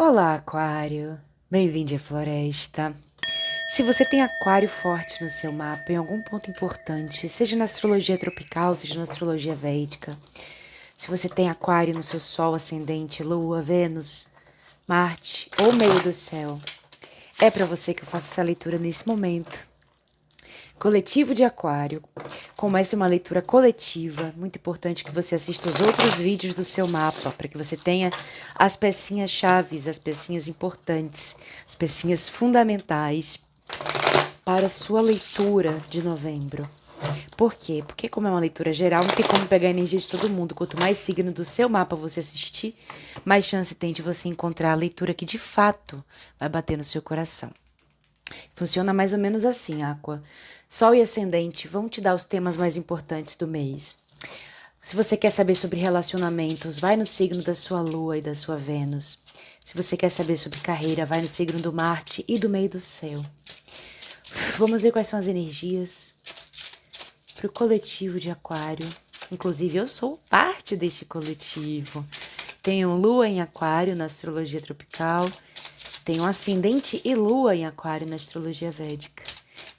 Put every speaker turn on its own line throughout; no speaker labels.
Olá, Aquário. Bem-vindo à floresta. Se você tem Aquário forte no seu mapa, em algum ponto importante, seja na astrologia tropical, seja na astrologia védica, se você tem Aquário no seu Sol, Ascendente, Lua, Vênus, Marte ou meio do céu, é para você que eu faço essa leitura nesse momento. Coletivo de Aquário. Como essa é uma leitura coletiva, muito importante que você assista os outros vídeos do seu mapa, para que você tenha as pecinhas chaves, as pecinhas importantes, as pecinhas fundamentais para a sua leitura de novembro. Por quê? Porque como é uma leitura geral, não tem como pegar a energia de todo mundo. Quanto mais signo do seu mapa você assistir, mais chance tem de você encontrar a leitura que de fato vai bater no seu coração. Funciona mais ou menos assim, Aqua. Sol e Ascendente vão te dar os temas mais importantes do mês. Se você quer saber sobre relacionamentos, vai no signo da sua Lua e da sua Vênus. Se você quer saber sobre carreira, vai no signo do Marte e do meio do céu. Vamos ver quais são as energias para o coletivo de Aquário. Inclusive, eu sou parte deste coletivo. Tenho Lua em Aquário na astrologia tropical. Tenho Ascendente e Lua em Aquário na astrologia védica.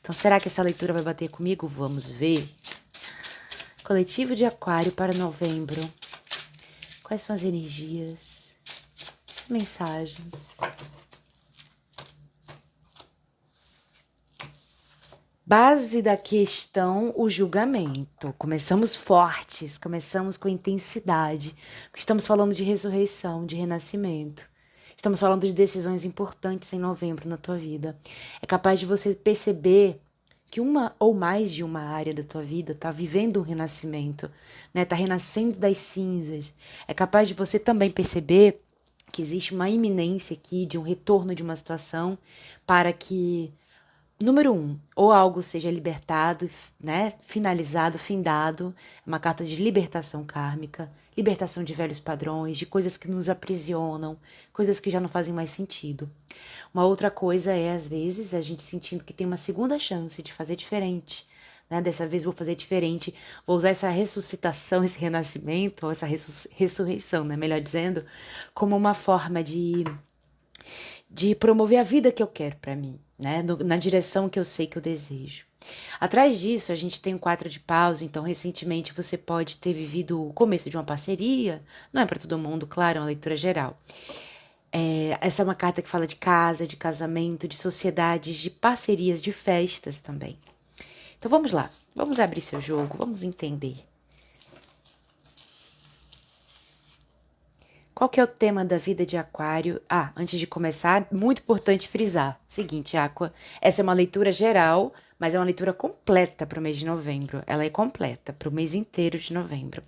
Então, será que essa leitura vai bater comigo? Vamos ver. Coletivo de Aquário para novembro. Quais são as energias? As mensagens. Base da questão, o julgamento. Começamos fortes, começamos com intensidade. Estamos falando de ressurreição, de renascimento. Estamos falando de decisões importantes em novembro na tua vida. É capaz de você perceber que uma ou mais de uma área da tua vida está vivendo um renascimento, né? Está renascendo das cinzas. É capaz de você também perceber que existe uma iminência aqui de um retorno de uma situação para que, número 1, ou algo seja libertado, né? Finalizado, findado. É uma carta de libertação kármica, libertação de velhos padrões, de coisas que nos aprisionam, coisas que já não fazem mais sentido. Uma outra coisa é, às vezes, a gente sentindo que tem uma segunda chance de fazer diferente. Né? Dessa vez vou fazer diferente, vou usar essa ressuscitação, esse renascimento, ou essa ressurreição, né? Melhor dizendo, como uma forma de promover a vida que eu quero para mim, né? Na direção que eu sei que eu desejo. Atrás disso, a gente tem um 4 de paus, então recentemente você pode ter vivido o começo de uma parceria, não é para todo mundo, claro, é uma leitura geral. Essa é uma carta que fala de casa, de casamento, de sociedades, de parcerias, de festas também. Então vamos lá, vamos abrir seu jogo, vamos entender. Qual que é o tema da vida de Aquário? Antes de começar, muito importante frisar. Seguinte, Aqua, essa é uma leitura geral, mas é uma leitura completa para o mês de novembro. Ela é completa para o mês inteiro de novembro.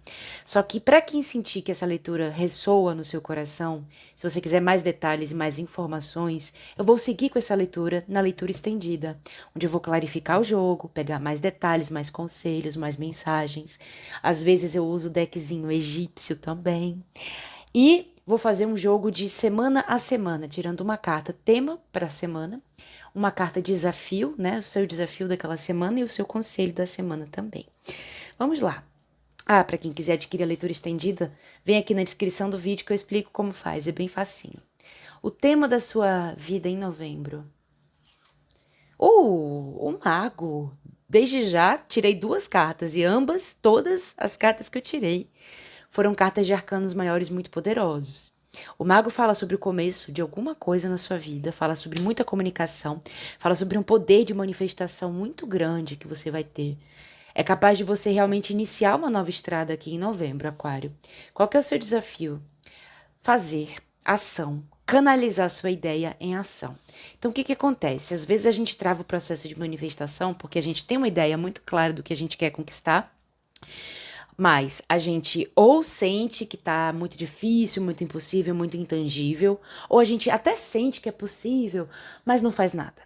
Só que para quem sentir que essa leitura ressoa no seu coração, se você quiser mais detalhes e mais informações, eu vou seguir com essa leitura na leitura estendida, onde eu vou clarificar o jogo, pegar mais detalhes, mais conselhos, mais mensagens. Às vezes eu uso o deckzinho egípcio também. E vou fazer um jogo de semana a semana, tirando uma carta tema para a semana, uma carta desafio, né? O seu desafio daquela semana e o seu conselho da semana também. Vamos lá. Para quem quiser adquirir a leitura estendida, vem aqui na descrição do vídeo que eu explico como faz, é bem facinho. O tema da sua vida em novembro. O mago. Desde já, tirei 2 cartas e todas as cartas que eu tirei, foram cartas de arcanos maiores muito poderosos. O mago fala sobre o começo de alguma coisa na sua vida, fala sobre muita comunicação, fala sobre um poder de manifestação muito grande que você vai ter. É capaz de você realmente iniciar uma nova estrada aqui em novembro, Aquário. Qual que é o seu desafio? Fazer ação, canalizar sua ideia em ação. Então, o que acontece? Às vezes a gente trava o processo de manifestação porque a gente tem uma ideia muito clara do que a gente quer conquistar, mas a gente ou sente que tá muito difícil, muito impossível, muito intangível, ou a gente até sente que é possível, mas não faz nada.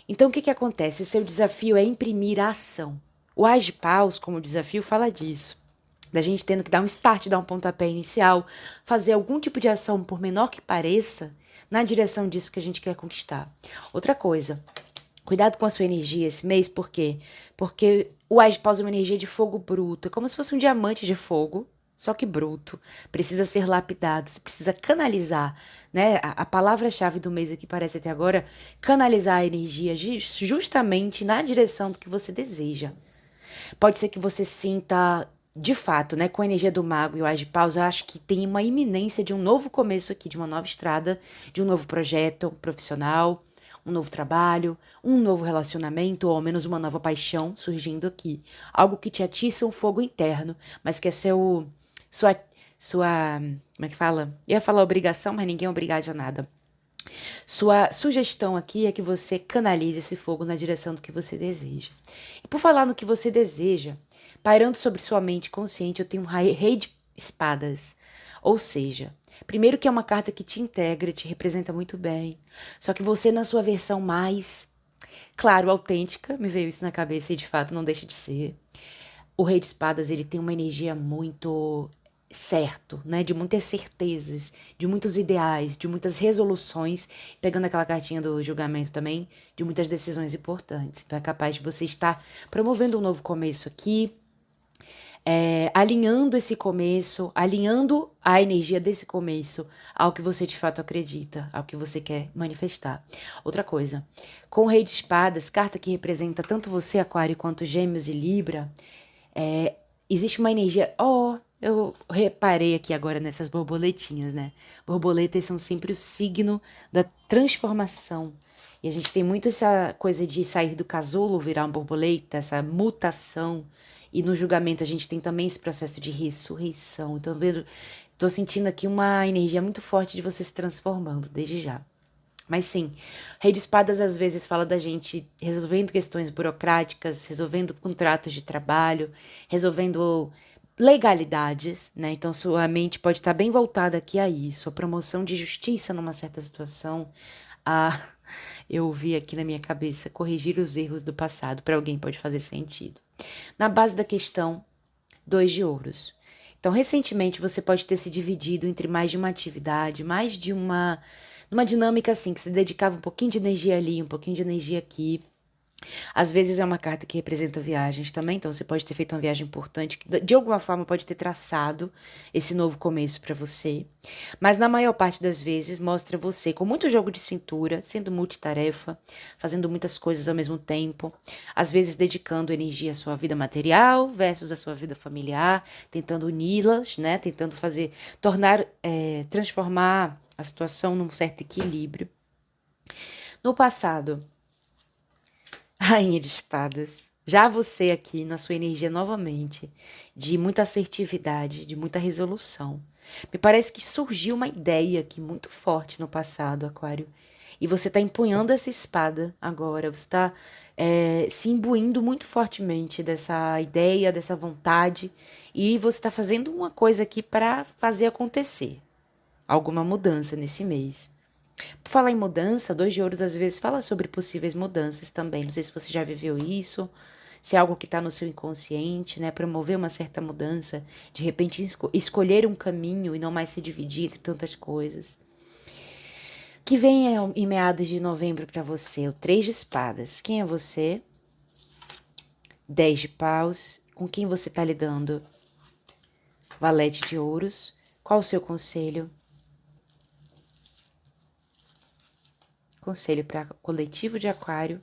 Então o que acontece? Seu desafio é imprimir a ação. O Ás de Paus, como desafio, fala disso. Da gente tendo que dar um start, dar um pontapé inicial, fazer algum tipo de ação, por menor que pareça, na direção disso que a gente quer conquistar. Outra coisa, cuidado com a sua energia esse mês, por quê? Porque o Ás de Paus é uma energia de fogo bruto, é como se fosse um diamante de fogo, só que bruto, precisa ser lapidado, você precisa canalizar, né? A palavra-chave do mês aqui parece até agora, canalizar a energia justamente na direção do que você deseja. Pode ser que você sinta, de fato, né, com a energia do mago e o Ás de Paus, eu acho que tem uma iminência de um novo começo aqui, de uma nova estrada, de um novo projeto profissional, um novo trabalho, um novo relacionamento, ou ao menos uma nova paixão surgindo aqui. Algo que te atiça um fogo interno, mas que é sua, sua, como é que fala? Eu ia falar obrigação, mas ninguém é obrigado a nada. Sua sugestão aqui é que você canalize esse fogo na direção do que você deseja. E por falar no que você deseja, pairando sobre sua mente consciente, eu tenho um rei de espadas. Ou seja, primeiro que é uma carta que te integra, te representa muito bem. Só que você na sua versão mais, claro, autêntica, me veio isso na cabeça e de fato não deixa de ser. O rei de espadas, ele tem uma energia muito certo, né? De muitas certezas, de muitos ideais, de muitas resoluções, pegando aquela cartinha do julgamento também, de muitas decisões importantes. Então é capaz de você estar promovendo um novo começo aqui, alinhando esse começo, alinhando a energia desse começo ao que você de fato acredita, ao que você quer manifestar. Outra coisa, com o rei de espadas, carta que representa tanto você, Aquário, quanto Gêmeos e Libra, existe uma energia. Eu reparei aqui agora nessas borboletinhas, né? Borboletas são sempre o signo da transformação. E a gente tem muito essa coisa de sair do casulo, virar uma borboleta, essa mutação. E no julgamento a gente tem também esse processo de ressurreição. Então, tô sentindo aqui uma energia muito forte de você se transformando, desde já. Mas sim, Rei de Espadas às vezes fala da gente resolvendo questões burocráticas, resolvendo contratos de trabalho, resolvendo legalidades, né? Então sua mente pode estar bem voltada aqui a isso, a promoção de justiça numa certa situação, a eu vi aqui na minha cabeça corrigir os erros do passado, para alguém pode fazer sentido. Na base da questão, 2 de ouros. Então, recentemente você pode ter se dividido entre mais de uma atividade, mais de numa dinâmica assim, que se dedicava um pouquinho de energia ali, um pouquinho de energia aqui. Às vezes é uma carta que representa viagens também, então você pode ter feito uma viagem importante, que de alguma forma pode ter traçado esse novo começo para você. Mas na maior parte das vezes mostra você com muito jogo de cintura, sendo multitarefa, fazendo muitas coisas ao mesmo tempo, às vezes dedicando energia à sua vida material versus à sua vida familiar, tentando uni-las, né? Tentando transformar a situação num certo equilíbrio. No passado, Rainha de Espadas. Já você aqui na sua energia novamente, de muita assertividade, de muita resolução. Me parece que surgiu uma ideia aqui muito forte no passado, Aquário. E você está empunhando essa espada agora. Você está se imbuindo muito fortemente dessa ideia, dessa vontade. E você está fazendo uma coisa aqui para fazer acontecer. Alguma mudança nesse mês. Por falar em mudança, 2 de ouros às vezes fala sobre possíveis mudanças também. Não sei se você já viveu isso, se é algo que está no seu inconsciente, né? Promover uma certa mudança, de repente escolher um caminho e não mais se dividir entre tantas coisas. Que vem em meados de novembro para você, o 3 de espadas. Quem é você? 10 de paus. Com quem você está lidando? Valete de ouros. Qual o seu conselho? Conselho para coletivo de Aquário,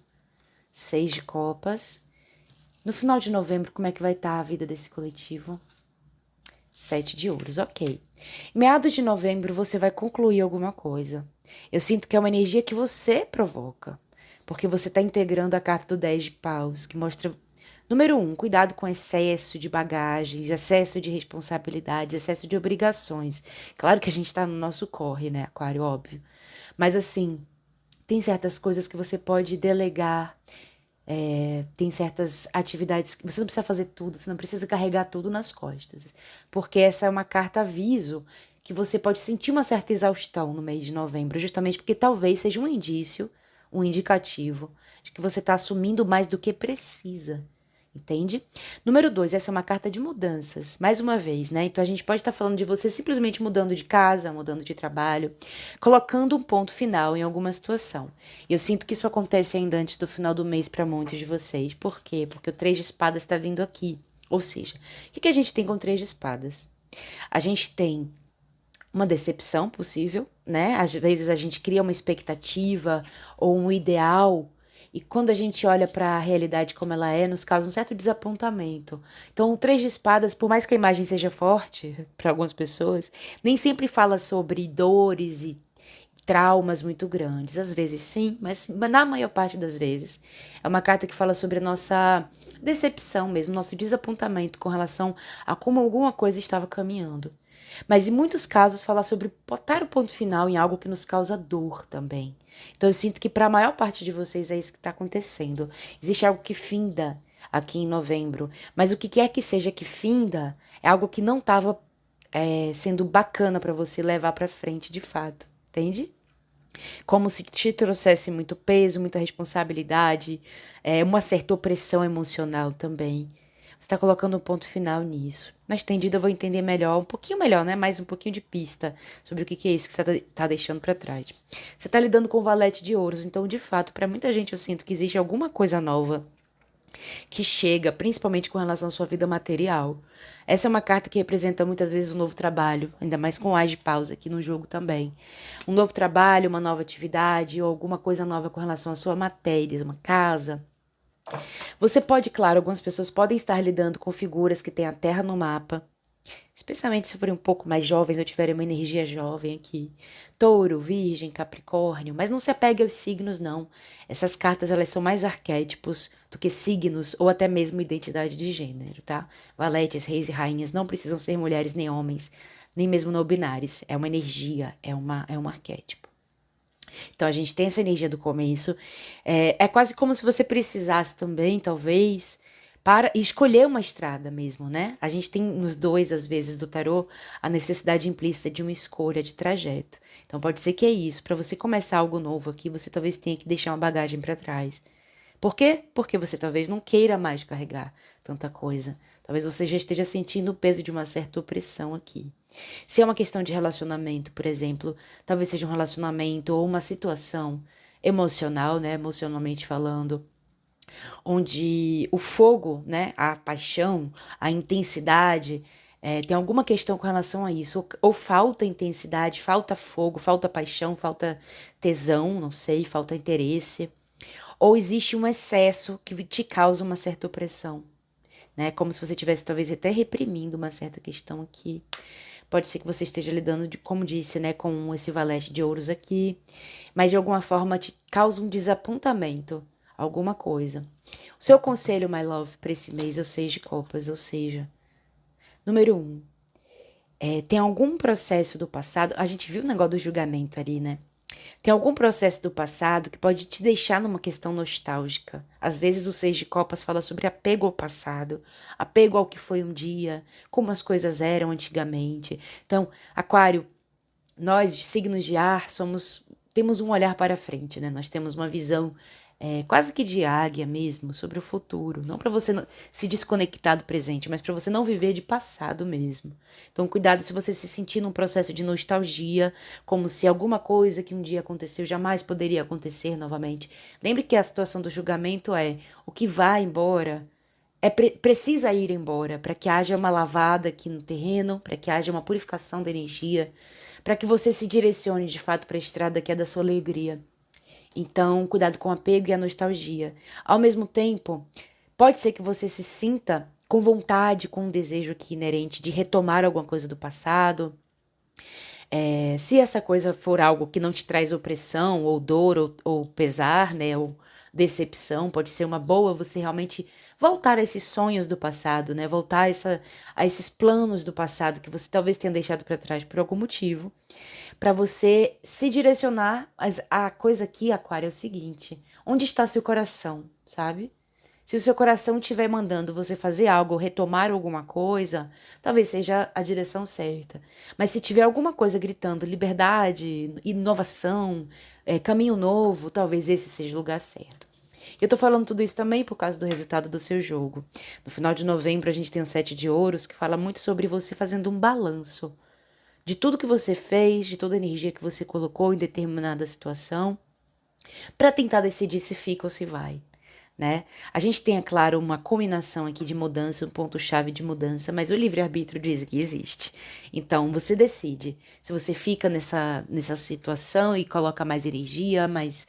6 de copas. No final de novembro, como é que vai estar a vida desse coletivo? 7 de ouros, ok. Em meados de novembro, você vai concluir alguma coisa. Eu sinto que é uma energia que você provoca, porque você está integrando a carta do 10 de paus, que mostra, número 1, cuidado com excesso de bagagens, excesso de responsabilidades, excesso de obrigações. Claro que a gente está no nosso corre, né, Aquário, óbvio. Mas assim, tem certas coisas que você pode delegar, tem certas atividades que você não precisa fazer tudo, você não precisa carregar tudo nas costas. Porque essa é uma carta aviso que você pode sentir uma certa exaustão no mês de novembro, justamente porque talvez seja um indício, um indicativo de que você está assumindo mais do que precisa. Entende? Número 2, essa é uma carta de mudanças, mais uma vez, né? Então a gente pode estar falando de você simplesmente mudando de casa, mudando de trabalho, colocando um ponto final em alguma situação. E eu sinto que isso acontece ainda antes do final do mês para muitos de vocês. Por quê? Porque o 3 de espadas está vindo aqui. Ou seja, o que a gente tem com o 3 de espadas? A gente tem uma decepção possível, né? Às vezes a gente cria uma expectativa ou um ideal e quando a gente olha para a realidade como ela é, nos causa um certo desapontamento. Então, o Três de Espadas, por mais que a imagem seja forte para algumas pessoas, nem sempre fala sobre dores e traumas muito grandes. Às vezes sim, mas na maior parte das vezes é uma carta que fala sobre a nossa decepção mesmo, nosso desapontamento com relação a como alguma coisa estava caminhando. Mas em muitos casos fala sobre botar o ponto final em algo que nos causa dor também. Então eu sinto que para a maior parte de vocês é isso que está acontecendo. Existe algo que finda aqui em novembro, mas o que quer que seja que finda é algo que não estava sendo bacana para você levar para frente de fato, entende? Como se te trouxesse muito peso, muita responsabilidade, uma certa opressão emocional também. Você está colocando um ponto final nisso. Na estendida eu vou entender melhor, um pouquinho melhor, né? Mais um pouquinho de pista sobre o que é isso que você tá deixando para trás. Você está lidando com o valete de ouros, então, de fato, para muita gente eu sinto que existe alguma coisa nova que chega, principalmente com relação à sua vida material. Essa é uma carta que representa muitas vezes um novo trabalho, ainda mais com as de pausa aqui no jogo também. Um novo trabalho, uma nova atividade ou alguma coisa nova com relação à sua matéria, uma casa. Você pode, claro, algumas pessoas podem estar lidando com figuras que têm a Terra no mapa, especialmente se forem um pouco mais jovens ou tiverem uma energia jovem aqui. Touro, Virgem, Capricórnio, mas não se apegue aos signos, não. Essas cartas, elas são mais arquétipos do que signos ou até mesmo identidade de gênero, tá? Valetes, reis e rainhas não precisam ser mulheres nem homens, nem mesmo não binários. É uma energia, é um arquétipo. Então a gente tem essa energia do começo. É quase como se você precisasse também, talvez, para escolher uma estrada mesmo, né? A gente tem nos dois, às vezes, do tarô, a necessidade implícita de uma escolha de trajeto. Então pode ser que é isso. Para você começar algo novo aqui, você talvez tenha que deixar uma bagagem para trás. Por quê? Porque você talvez não queira mais carregar tanta coisa. Talvez você já esteja sentindo o peso de uma certa opressão aqui. Se é uma questão de relacionamento, por exemplo, talvez seja um relacionamento ou uma situação emocional, né, emocionalmente falando, onde o fogo, né, a paixão, a intensidade, tem alguma questão com relação a isso, ou falta intensidade, falta fogo, falta paixão, falta tesão, não sei, falta interesse, ou existe um excesso que te causa uma certa opressão, né, como se você estivesse talvez até reprimindo uma certa questão aqui. Pode ser que você esteja lidando, como disse, né, com esse valete de ouros aqui, mas de alguma forma te causa um desapontamento, alguma coisa. O seu conselho, my love, para esse mês é o 6 de copas, ou seja, número 1, tem algum processo do passado, a gente viu o negócio do julgamento ali, né? Tem algum processo do passado que pode te deixar numa questão nostálgica. Às vezes o 6 de copas fala sobre apego ao passado, apego ao que foi um dia, como as coisas eram antigamente. Então, Aquário, nós, signos de ar, temos um olhar para frente, né? Nós temos uma visão quase que de águia mesmo sobre o futuro. Não para você se desconectar do presente, mas para você não viver de passado mesmo. Então, cuidado se você se sentir num processo de nostalgia, como se alguma coisa que um dia aconteceu jamais poderia acontecer novamente. Lembre que a situação do julgamento é o que vai embora. Precisa ir embora para que haja uma lavada aqui no terreno, para que haja uma purificação da energia, para que você se direcione de fato para a estrada que é da sua alegria. Então, cuidado com o apego e a nostalgia. Ao mesmo tempo, pode ser que você se sinta com vontade, com um desejo aqui inerente de retomar alguma coisa do passado. Se essa coisa for algo que não te traz opressão, ou dor, ou pesar, né, ou decepção, pode ser uma boa você realmente voltar a esses sonhos do passado, né, voltar a esses planos do passado que você talvez tenha deixado para trás por algum motivo, para você se direcionar. Mas a coisa aqui, Aquário, é o seguinte: onde está seu coração, sabe? Se o seu coração estiver mandando você fazer algo, retomar alguma coisa, talvez seja a direção certa. Mas se tiver alguma coisa gritando liberdade, inovação, caminho novo, talvez esse seja o lugar certo. Eu tô falando tudo isso também por causa do resultado do seu jogo. No final de novembro a gente tem o 7 de ouros, que fala muito sobre você fazendo um balanço de tudo que você fez, de toda a energia que você colocou em determinada situação, para tentar decidir se fica ou se vai. né? A gente tem, é claro, uma combinação aqui de mudança, um ponto-chave de mudança, mas o livre-arbítrio diz que existe. Então, você decide se você fica nessa situação e coloca mais energia, mais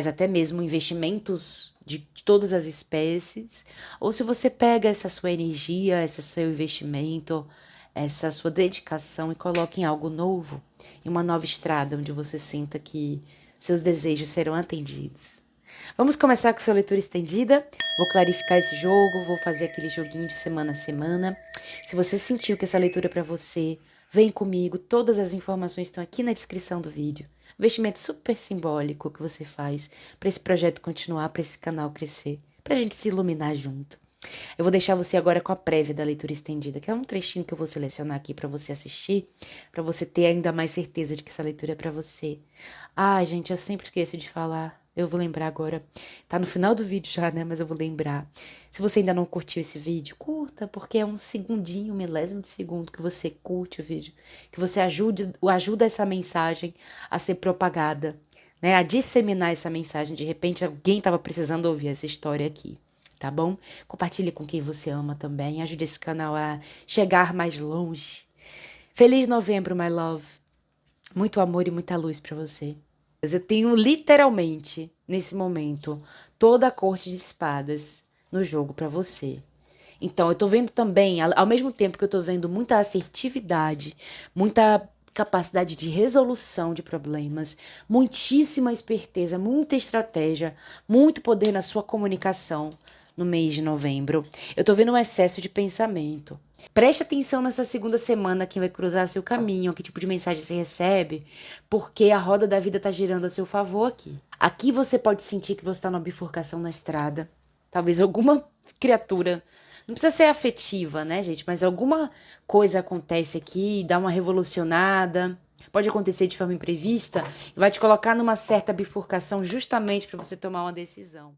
até mesmo investimentos de todas as espécies, ou se você pega essa sua energia, esse seu investimento, essa sua dedicação e coloca em algo novo, em uma nova estrada, onde você sinta que seus desejos serão atendidos. Vamos começar com sua leitura estendida. Vou clarificar esse jogo, vou fazer aquele joguinho de semana a semana. Se você sentiu que essa leitura é para você, vem comigo. Todas as informações estão aqui na descrição do vídeo. Investimento super simbólico que você faz para esse projeto continuar, para esse canal crescer, para a gente se iluminar junto. Eu vou deixar você agora com a prévia da leitura estendida, que é um trechinho que eu vou selecionar aqui para você assistir, para você ter ainda mais certeza de que essa leitura é para você. Ai, gente, eu sempre esqueço de falar. Eu vou lembrar agora. Tá no final do vídeo já, né? Mas eu vou lembrar. Se você ainda não curtiu esse vídeo, curta, porque é um segundinho, um milésimo de segundo que você curte o vídeo. Que você ajuda essa mensagem a ser propagada, né? A disseminar essa mensagem. De repente, alguém estava precisando ouvir essa história aqui, tá bom? Compartilhe com quem você ama também. Ajude esse canal a chegar mais longe. Feliz novembro, my love. Muito amor e muita luz pra você. Eu tenho literalmente, nesse momento, toda a corte de espadas no jogo pra você. Então, eu tô vendo também, ao mesmo tempo que eu tô vendo muita assertividade, muita capacidade de resolução de problemas, muitíssima esperteza, muita estratégia, muito poder na sua comunicação no mês de novembro. Eu tô vendo um excesso de pensamento. Preste atenção nessa segunda semana que vai cruzar seu caminho, que tipo de mensagem você recebe, porque a roda da vida tá girando a seu favor aqui. Aqui você pode sentir que você tá numa bifurcação na estrada. Talvez alguma criatura, não precisa ser afetiva, né, gente? Mas alguma coisa acontece aqui, dá uma revolucionada. Pode acontecer de forma imprevista e vai te colocar numa certa bifurcação justamente para você tomar uma decisão.